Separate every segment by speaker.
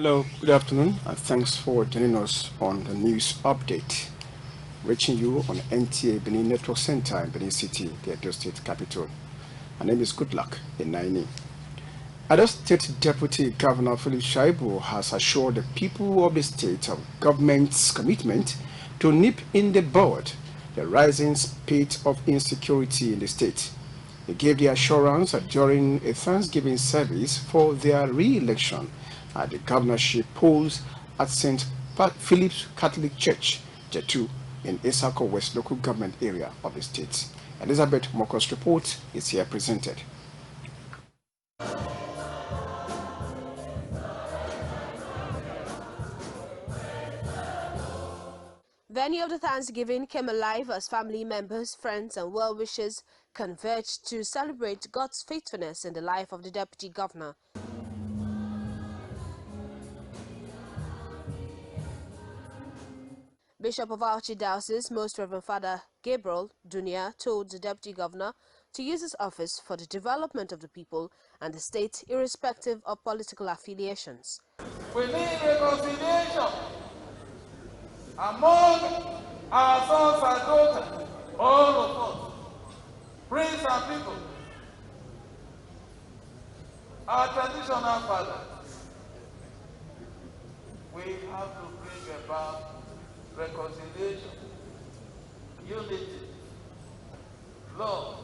Speaker 1: Hello, good afternoon, and thanks for joining us on the news update. Reaching you on NTA Benin Network Center in Benin City, the Edo State capital. My name is Goodluck Enaini. Edo State Deputy Governor Philip Shaibu has assured the people of the state of government's commitment to nip in the bud the rising spate of insecurity in the state. He gave the assurance during a Thanksgiving service for their re-election at the governorship polls at St. Philip's Catholic Church, Jetu, in Isako West local government area of the state. Elizabeth Moko's report is here presented.
Speaker 2: Venue of the Thanksgiving came alive as family members, friends and well-wishers converged to celebrate God's faithfulness in the life of the Deputy Governor. Bishop of Archdiocese, Most Reverend Father Gabriel Dunia, told the Deputy Governor to use his office for the development of the people and the state, irrespective of political affiliations.
Speaker 3: We need reconciliation among our sons and daughters, all of us, priests and people, our traditional fathers. We have to bring about reconciliation, unity, love,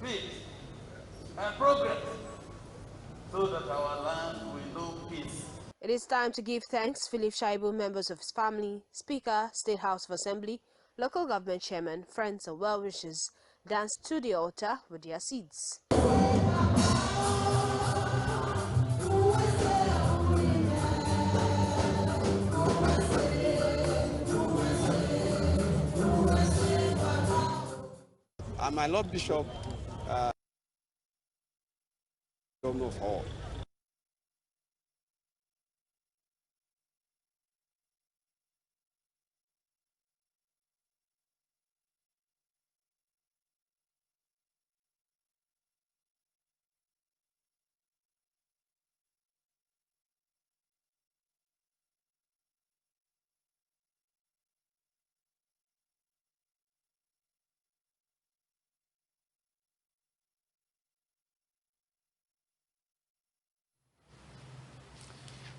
Speaker 3: peace, and progress, so that our land will know peace.
Speaker 2: It is time to give thanks. Philip Shaibu, members of his family, Speaker, State House of Assembly, local government chairman, friends and well-wishers danced to the altar with their seeds.
Speaker 4: My Lord Bishop, Governor of all.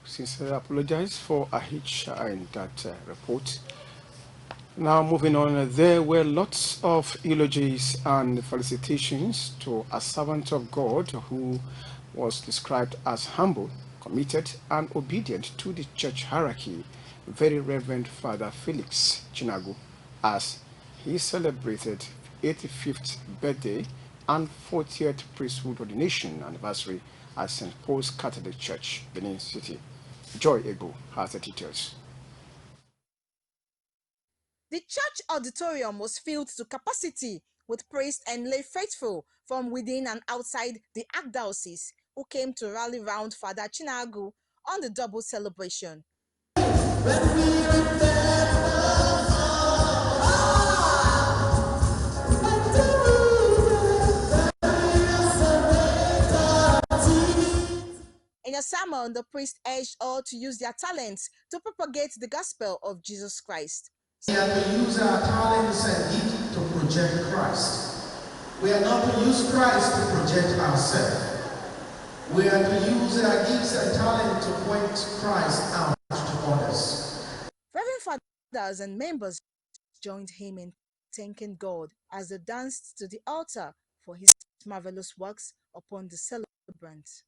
Speaker 1: Sincerely apologize for a hitch in that report. Now moving on, there were lots of eulogies and felicitations to a servant of God who was described as humble, committed and obedient to the church hierarchy, Very Reverend Father Felix Chinagu, as he celebrated 85th birthday and 40th priesthood ordination anniversary at St. Paul's Catholic Church, Benin City. Joy Ego has the details.
Speaker 5: The church auditorium was filled to capacity with priests and lay faithful from within and outside the archdiocese who came to rally round Father Chinagu on the double celebration. In a sermon, the priest urged all to use their talents to propagate the gospel of Jesus Christ.
Speaker 6: We are to use our talents and gifts to project Christ. We are not to use Christ to project ourselves. We are to use our gifts and talent to point Christ out to others.
Speaker 5: Reverend fathers and members joined him in thanking God as they danced to the altar for his marvelous works upon the celebrants.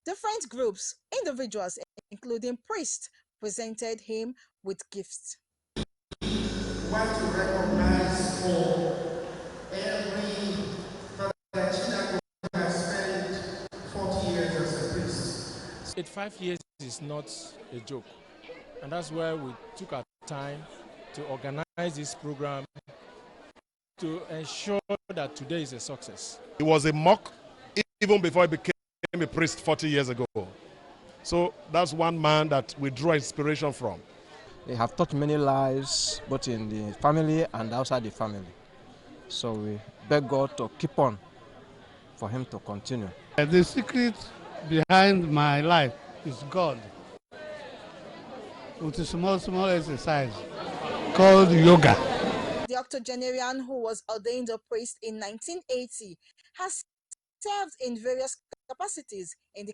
Speaker 5: Different groups, individuals, including priests, presented him with gifts.
Speaker 6: We want to recognize for every Father Chinagu has spent 40 years as a priest.
Speaker 7: 5 years is not a joke, and that's why we took our time to organize this program to ensure that today is a success.
Speaker 8: It was a mock even before it became a priest 40 years ago. So that's one man that we draw inspiration from.
Speaker 9: They have taught many lives, both in the family and outside the family. So we beg God to keep on, for him to continue.
Speaker 10: The secret behind my life is God, with a small exercise called yoga.
Speaker 5: The octogenarian, who was ordained a priest in 1980, has served in various capacities in the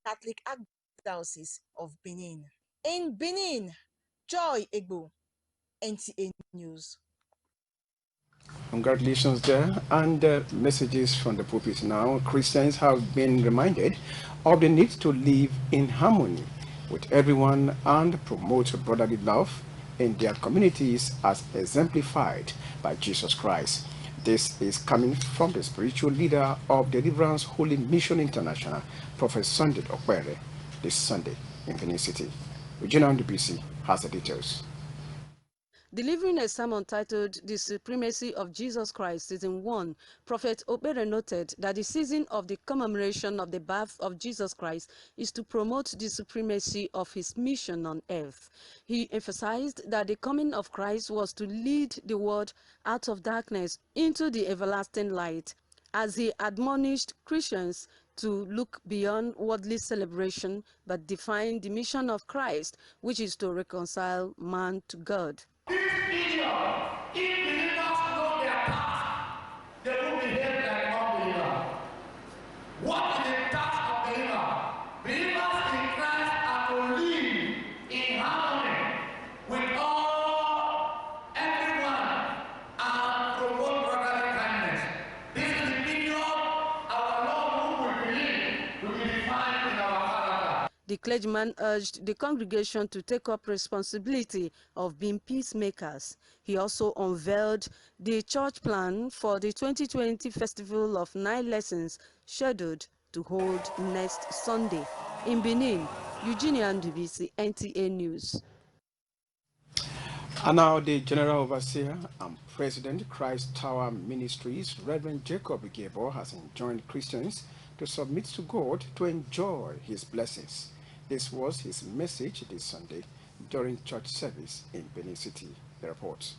Speaker 5: Catholic Archdiocese of Benin. In Benin, Joy Egbo, NTA News.
Speaker 1: Congratulations there. And messages from the pulpit now. Christians have been reminded of the need to live in harmony with everyone and promote brotherly love in their communities as exemplified by Jesus Christ. This is coming from the spiritual leader of Deliverance Holy Mission International, Prophet Sunday Okwere, this Sunday in Benin City. Regina Ndubisi has the details.
Speaker 11: Delivering a sermon titled The Supremacy of Jesus Christ, Season 1, Prophet Obere noted that the season of the commemoration of the birth of Jesus Christ is to promote the supremacy of his mission on earth. He emphasized that the coming of Christ was to lead the world out of darkness into the everlasting light, as he admonished Christians to look beyond worldly celebration but define the mission of Christ, which is to reconcile man to God.
Speaker 12: If believers know their task, they will behave like unbelievers. What is the task of believers? Believers in Christ are to live in harmony with everyone and promote brotherly kindness. This is the period our Lord who we believe will be defined in our character.
Speaker 11: The clergyman urged the congregation to take up responsibility of being peacemakers. He also unveiled the church plan for the 2020 Festival of 9 Lessons, scheduled to hold next Sunday. In Benin, Eugenia Ndubisi, NTA News.
Speaker 1: And now the General Overseer and President, Christ Tower Ministries, Reverend Jacob Gable, has enjoined Christians to submit to God to enjoy his blessings. This was his message this Sunday during church service in Benin City. The report.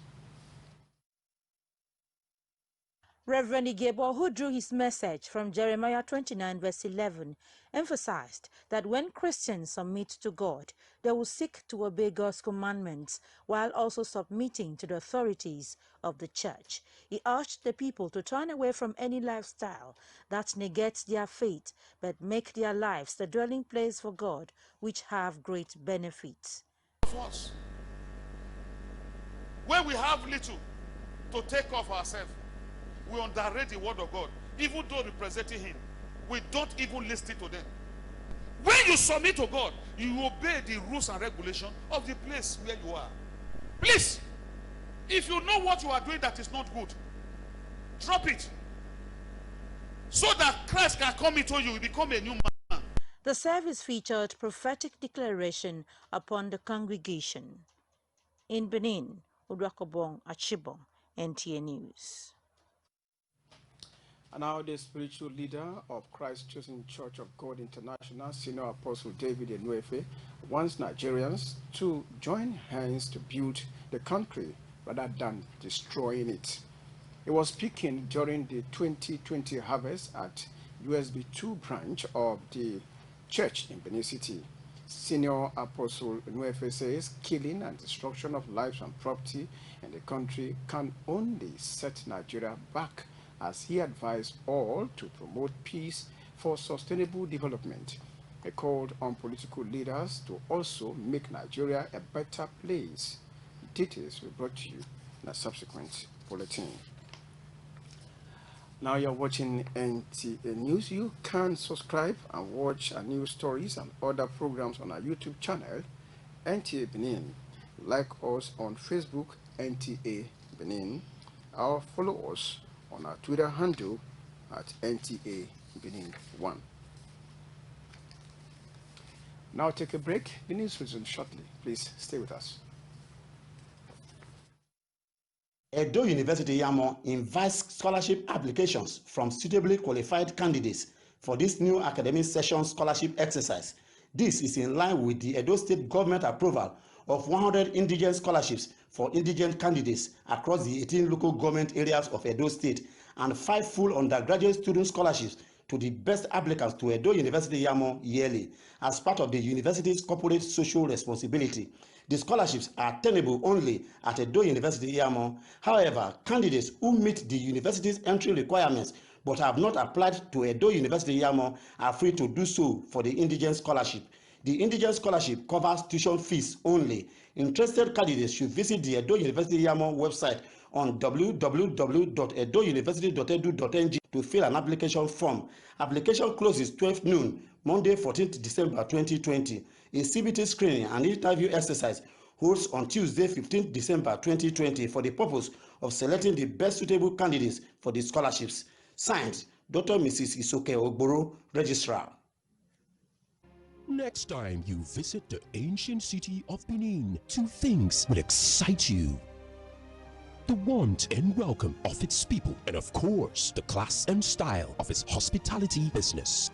Speaker 13: Reverend Igebo, who drew his message from Jeremiah 29 verse 11, emphasized that when Christians submit to God, they will seek to obey God's commandments while also submitting to the authorities of the church. He urged the people to turn away from any lifestyle that negates their faith, but make their lives the dwelling place for God, which have great benefits.
Speaker 8: When we have little to take off ourselves, we underrate the word of God. Even though representing him, we don't even listen to them. When you submit to God, you obey the rules and regulations of the place where you are. Please, if you know what you are doing that is not good, drop it, so that Christ can come into you, you become a new man.
Speaker 13: The service featured prophetic declaration upon the congregation. In Benin, Udwakobong Achibong, NTA News.
Speaker 1: And now the spiritual leader of Christ Chosen Church of God International, Senior Apostle David Enuefe, wants Nigerians to join hands to build the country rather than destroying it. He was speaking during the 2020 harvest at USB 2 branch of the church in Benin City. Senior Apostle Enuefe says killing and destruction of lives and property in the country can only set Nigeria back, as he advised all to promote peace for sustainable development. He called on political leaders to also make Nigeria a better place. Details will be brought to you in a subsequent bulletin. Now you're watching NTA News. You can subscribe and watch our news stories and other programs on our YouTube channel, NTA Benin. Like us on Facebook, NTA Benin, or follow us on our Twitter handle at NTA Benin 1. Now take a break. The news will resume shortly. Please stay with us.
Speaker 14: Edo University Yamo invites scholarship applications from suitably qualified candidates for this new academic session scholarship exercise. This is in line with the Edo State government approval of 100 indigent scholarships for indigent candidates across the 18 local government areas of Edo State and 5 full undergraduate student scholarships to the best applicants to Edo University Yamo yearly as part of the university's corporate social responsibility. The scholarships are attainable only at Edo University Yamo. However, candidates who meet the university's entry requirements but have not applied to Edo University Yamo are free to do so for the indigent scholarship. The indigent scholarship covers tuition fees only. Interested candidates should visit the Edo University Yamo website on www.edouniversity.edu.ng to fill an application form. Application closes 12 noon, Monday 14th December 2020. A CBT screening and interview exercise holds on Tuesday 15th December 2020 for the purpose of selecting the best suitable candidates for the scholarships. Signed, Dr. Mrs. Isoke Ogboro, Registrar.
Speaker 15: Next time you visit the ancient city of Benin, 2 things will excite you: the warmth and welcome of its people, and of course, the class and style of its hospitality business.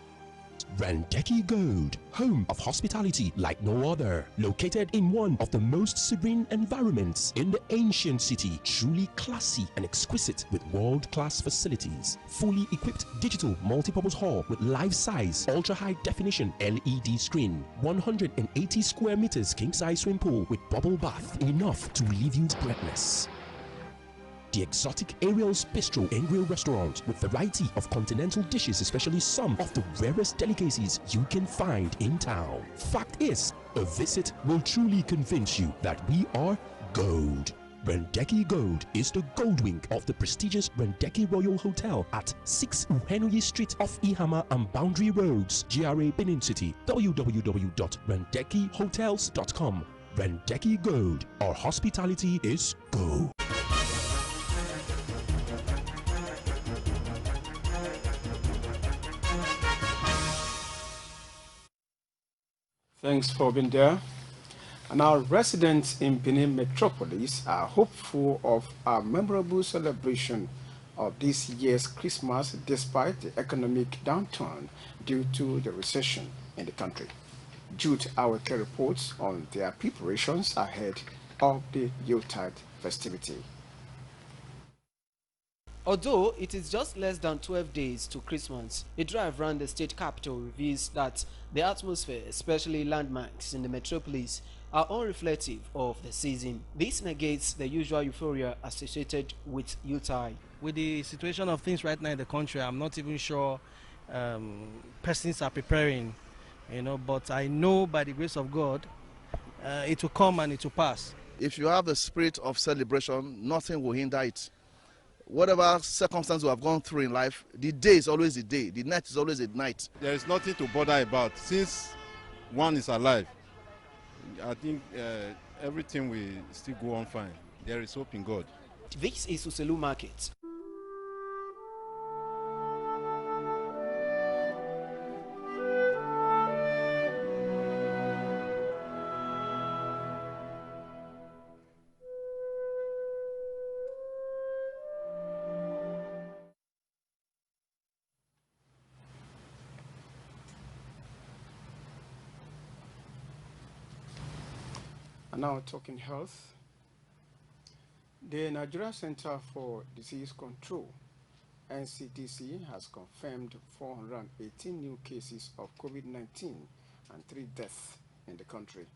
Speaker 15: Randeki Gold, home of hospitality like no other, located in one of the most serene environments in the ancient city, truly classy and exquisite with world-class facilities, fully equipped digital multipurpose hall with life-size, ultra-high definition LED screen, 180 square meters king-size swimming pool with bubble bath, enough to leave you breathless. The exotic Ariel's Bistro and Grill restaurant with variety of continental dishes, especially some of the rarest delicacies you can find in town. Fact is, a visit will truly convince you that we are gold. Randeki Gold is the gold wing of the prestigious Randeki Royal Hotel at 6 Uhenoyi Street off Ihama and Boundary Roads, GRA Benin City. www.randekihotels.com. Randeki Gold, our hospitality is gold.
Speaker 1: Thanks for being there. And our residents in Benin Metropolis are hopeful of a memorable celebration of this year's Christmas despite the economic downturn due to the recession in the country. Jude Aweke reports on their preparations ahead of the Yuletide festivity.
Speaker 16: Although it is just less than 12 days to Christmas, a drive around the state capital reveals that the atmosphere, especially landmarks in the metropolis, are unreflective of the season. This negates the usual euphoria associated with Yuletide.
Speaker 17: With the situation of things right now in the country, I'm not even sure persons are preparing, but I know by the grace of God, it will come and it will pass.
Speaker 18: If you have the spirit of celebration, nothing will hinder it. Whatever circumstance we have gone through in life, the day is always the day, the night is always the night.
Speaker 4: There is nothing to bother about. Since one is alive, I think everything will still go on fine. There is hope in God.
Speaker 16: This is Uselu Market.
Speaker 1: Now talking health, the Nigeria Center for Disease Control, NCDC, has confirmed 418 new cases of COVID-19 and 3 deaths in the country.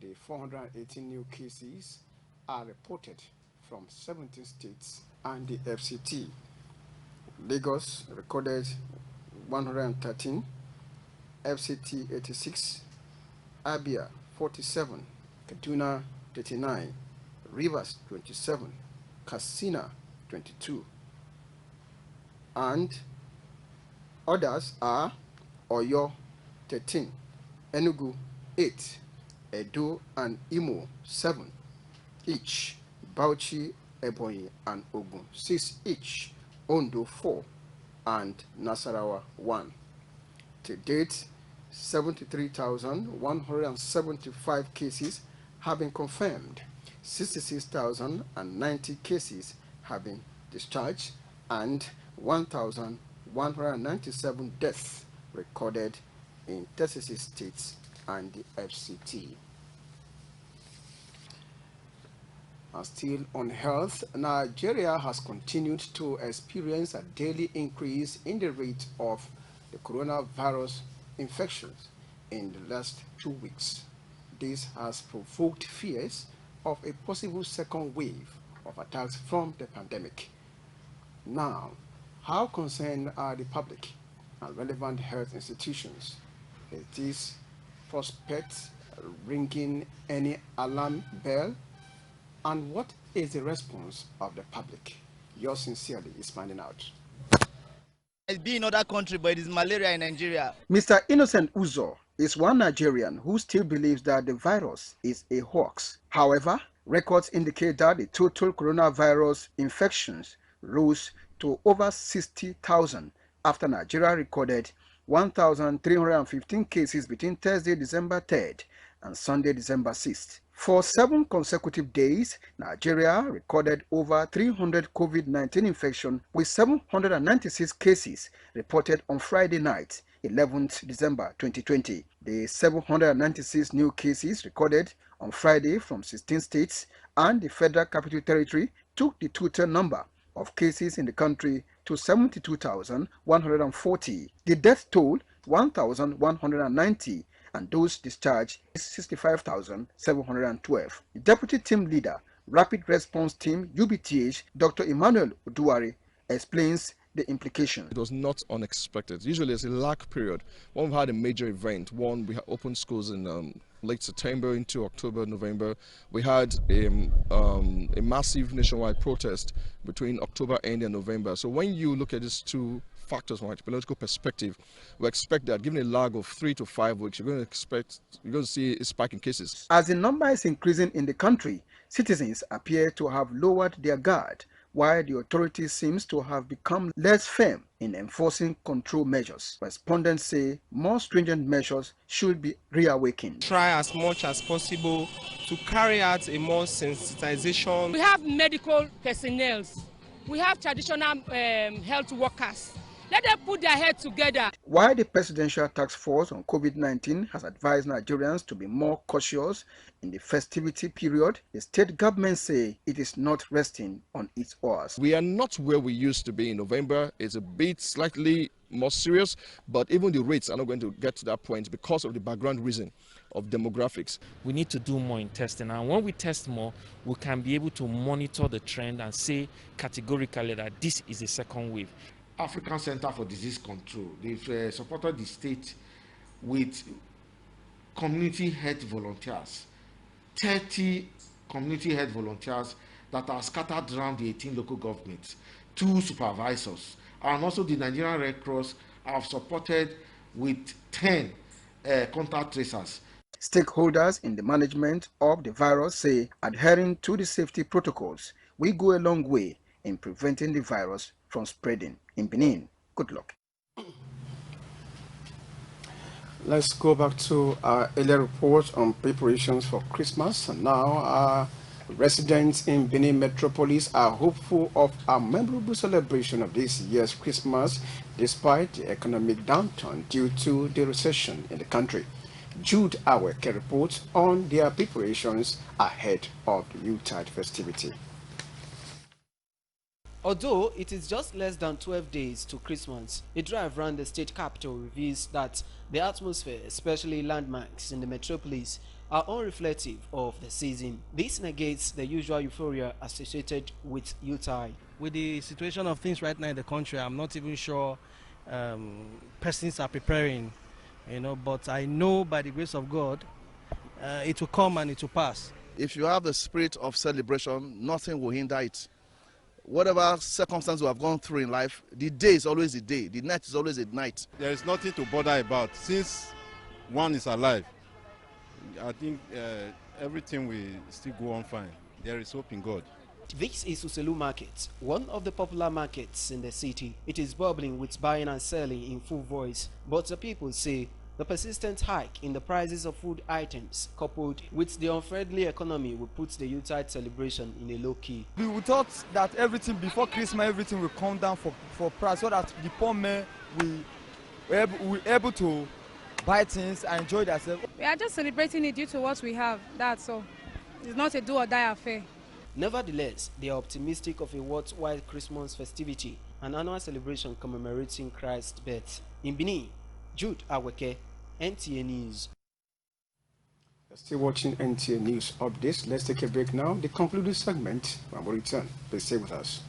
Speaker 1: The 418 new cases are reported from 17 states and the FCT. Lagos recorded 113, FCT 86, Abia 47, Kaduna 39, Rivers 27, Katsina 22, and others are Oyo 13, Enugu 8, Edo and Imo 7 each, Bauchi, Ebonyi and Ogun 6 each, Ondo 4 and Nasarawa 1. To date, 73,175 cases have been confirmed, 66,090 cases have been discharged, and 1,100 197 deaths recorded in 36 states and the FCT. And still on health, Nigeria has continued to experience a daily increase in the rate of the coronavirus infections in the last 2 weeks. This has provoked fears of a possible second wave of attacks from the pandemic. Now, how concerned are the public and relevant health institutions? Is this prospect ringing any alarm bell? And what is the response of the public? Yours sincerely is finding out.
Speaker 19: It's been in other country, but it is malaria in Nigeria.
Speaker 1: Mr. Innocent Uzo is one Nigerian who still believes that the virus is a hoax. However, records indicate that the total coronavirus infections rose to over 60,000 after Nigeria recorded 1,315 cases between Thursday, December 3rd and Sunday, December 6th. For 7 consecutive days, Nigeria recorded over 300 COVID-19 infections with 796 cases reported on Friday night, 11th December 2020. The 796 new cases recorded on Friday from 16 states and the Federal Capital Territory took the total number of cases in the country to 72,140. The death toll 1,190 and those discharged is 65,712. The Deputy Team Leader, Rapid Response Team UBTH, Dr. Emmanuel Uduari, explains the implications.
Speaker 20: It was not unexpected. Usually it's a lag period. When we had a major event, one, we had opened schools in late September into October, November. We had a massive nationwide protest between October end and November. So when you look at these two factors from a political perspective, we expect that given a lag of 3 to 5 weeks, you're going to see a spike in cases.
Speaker 1: As the number is increasing in the country, citizens appear to have lowered their guard, while the authorities seems to have become less firm in enforcing control measures. Respondents say more stringent measures should be reawakened.
Speaker 21: Try as much as possible to carry out a more sensitization.
Speaker 22: We have medical personnel, we have traditional health workers. Let them put their heads together.
Speaker 1: While the Presidential Task Force on COVID-19 has advised Nigerians to be more cautious in the festivity period, the state government say it is not resting on its oars.
Speaker 20: We are not where we used to be in November. It's a bit slightly more serious, but even the rates are not going to get to that point because of the background reason of demographics.
Speaker 23: We need to do more in testing, and when we test more, we can be able to monitor the trend and say categorically that this is a second wave.
Speaker 24: African Center for Disease Control, they've supported the state with community health volunteers, 30 community health volunteers that are scattered around the 18 local governments, 2 supervisors, and also the Nigerian Red Cross have supported with 10 contact tracers.
Speaker 1: Stakeholders in the management of the virus say adhering to the safety protocols will go a long way in preventing the virus from spreading in Benin. Good luck. Let's go back to our earlier report on preparations for Christmas. And now, residents in Benin metropolis are hopeful of a memorable celebration of this year's Christmas despite the economic downturn due to the recession in the country. Jude Aweke reports on their preparations ahead of the Yuletide festivity.
Speaker 16: Although it is just less than 12 days to Christmas, a drive around the state capital reveals that the atmosphere, especially landmarks in the metropolis, are unreflective of the season. This negates the usual euphoria associated with Yuletide.
Speaker 17: With the situation of things right now in the country, I'm not even sure persons are preparing, but I know by the grace of God, it will come and it will pass.
Speaker 18: If you have the spirit of celebration, nothing will hinder it. Whatever circumstance we have gone through in life, the day is always the day, the night is always the night.
Speaker 4: There is nothing to bother about. Since one is alive, I think everything will still go on fine. There is hope in God.
Speaker 16: This is Uselu Market, one of the popular markets in the city. It is bubbling with buying and selling in full voice, but the people say The persistent hike in the prices of food items, coupled with the unfriendly economy, will put the Yuletide celebration in a low key.
Speaker 2: We thought that everything before Christmas, everything will come down for price, so that the poor men will able to buy things and enjoy themselves.
Speaker 3: We are just celebrating it due to what we have. That's all. It's not a do or die affair.
Speaker 16: Nevertheless, they are optimistic of a worthwhile Christmas festivity, an annual celebration commemorating Christ's birth. In Benin, Jude Aweke, NTA News.
Speaker 1: Still watching NTA News updates. Let's take a break now. The concluding segment, when we return, please stay with us.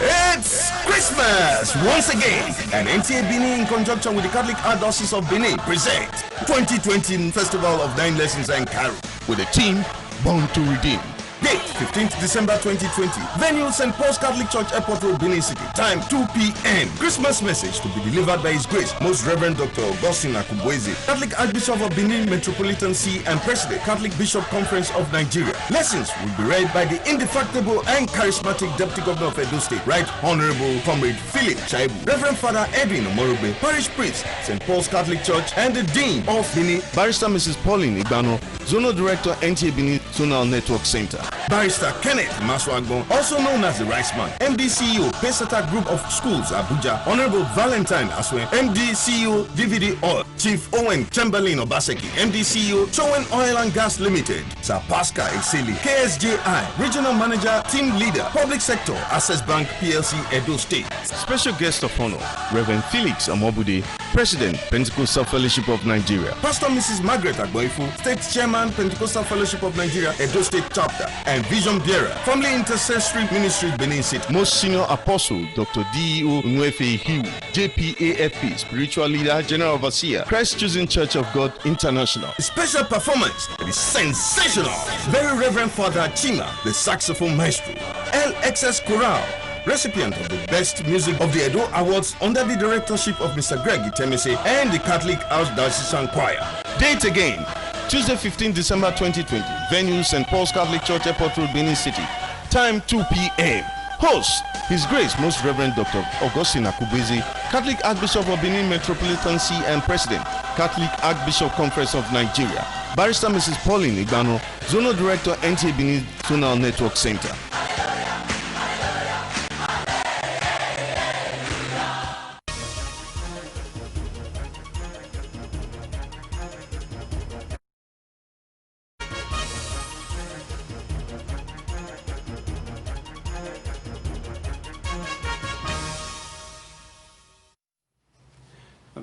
Speaker 6: It's Christmas once again, and NTA Benin, in conjunction with the Catholic Archdiocese of Benin, present 2020 Festival of Nine Lessons and Carol with the theme Born to Redeem. Date 15th December 2020. Venue St. Paul's Catholic Church, Airport Road, Benin City. Time 2 p.m. Christmas message to be delivered by His Grace Most Reverend Dr. Augustine Akubweze, Catholic Archbishop of Benin Metropolitan See and President, Catholic Bishop Conference of Nigeria. Lessons will be read by the indefatigable and charismatic Deputy Governor of Edo State, Right Honorable Comrade Philip Chaibu, Reverend Father Edwin Omorogbe, Parish Priest, St. Paul's Catholic Church, and the Dean of Benin, Barrister Mrs. Pauline Igbano, Zonal Director, NTA Benin Zonal Network Center. Barrister Kenneth Maswagbon, also known as the Rice Man, MD CEO, Pesata Group of Schools, Abuja, Honorable Valentine Aswen, MD CEO, DVD Oil, Chief Owen Chamberlain Obaseki, MD CEO, Chowen Oil and Gas Limited, Sir Pascal Eseli, KSJI, Regional Manager, Team Leader, Public Sector, Access Bank PLC, Edo State. Special Guest of Honor, Reverend Felix Amobude, President, Pentecostal Fellowship of Nigeria, Pastor Mrs. Margaret Agboifu, State Chairman, Pentecostal Fellowship of Nigeria, Edo State Chapter, and Vision Bearer, Family Intercessory Ministry, Benin City. Most Senior Apostle, Dr. D.E.O. Nwefe Hiu, JPAFP, Spiritual Leader, General Overseer, Christ Choosing Church of God International. A special performance is sensational. Very Reverend Father Chima, the saxophone maestro. LXS Chorale, recipient of the Best Music of the Edo Awards under the directorship of Mr. Greg Itemese and the Catholic Archdiocesan Choir. Date again, Tuesday 15 December 2020. Venue St. Paul's Catholic Church, Airport Road, Benin City. Time 2 p.m. Host, His Grace Most Reverend Dr. Augustine Akubweze, Catholic Archbishop of Benin Metropolitan See and President, Catholic Archbishop Conference of Nigeria. Barrister Mrs. Pauline Igbano, Zonal Director, NTA Benin Zonal Network Center.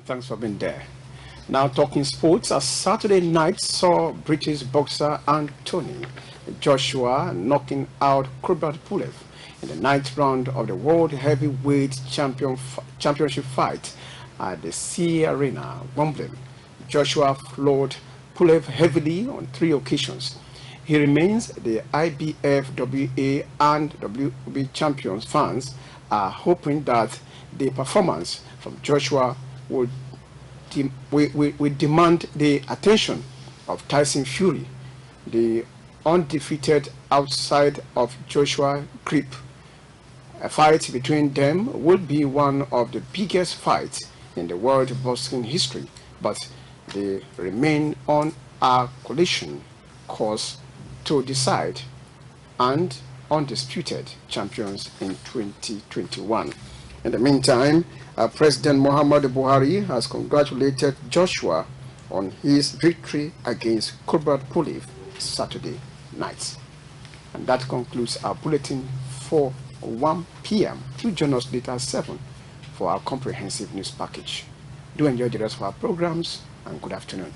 Speaker 1: Thanks for being there. Now talking sports, a Saturday night saw British boxer Anthony Joshua knocking out Kubrat Pulev in the 9th round of the World Heavyweight Championship fight at the Sea Arena, Wimbledon. Joshua floored Pulev heavily on 3 occasions. He remains the IBF, WA and WB champions. Fans are hoping that the performance from Joshua would demand the attention of Tyson Fury, the undefeated outside of Joshua grip. A fight between them will be one of the biggest fights in the world boxing history, but they remain on a collision course to decide and undisputed champions in 2021. In the meantime, President Muhammadu Buhari has congratulated Joshua on his victory against Kubrat Pulev Saturday night. And that concludes our bulletin for 1 p.m. Do join us later at 7 for our comprehensive news package. Do enjoy the rest of our programs, and good afternoon.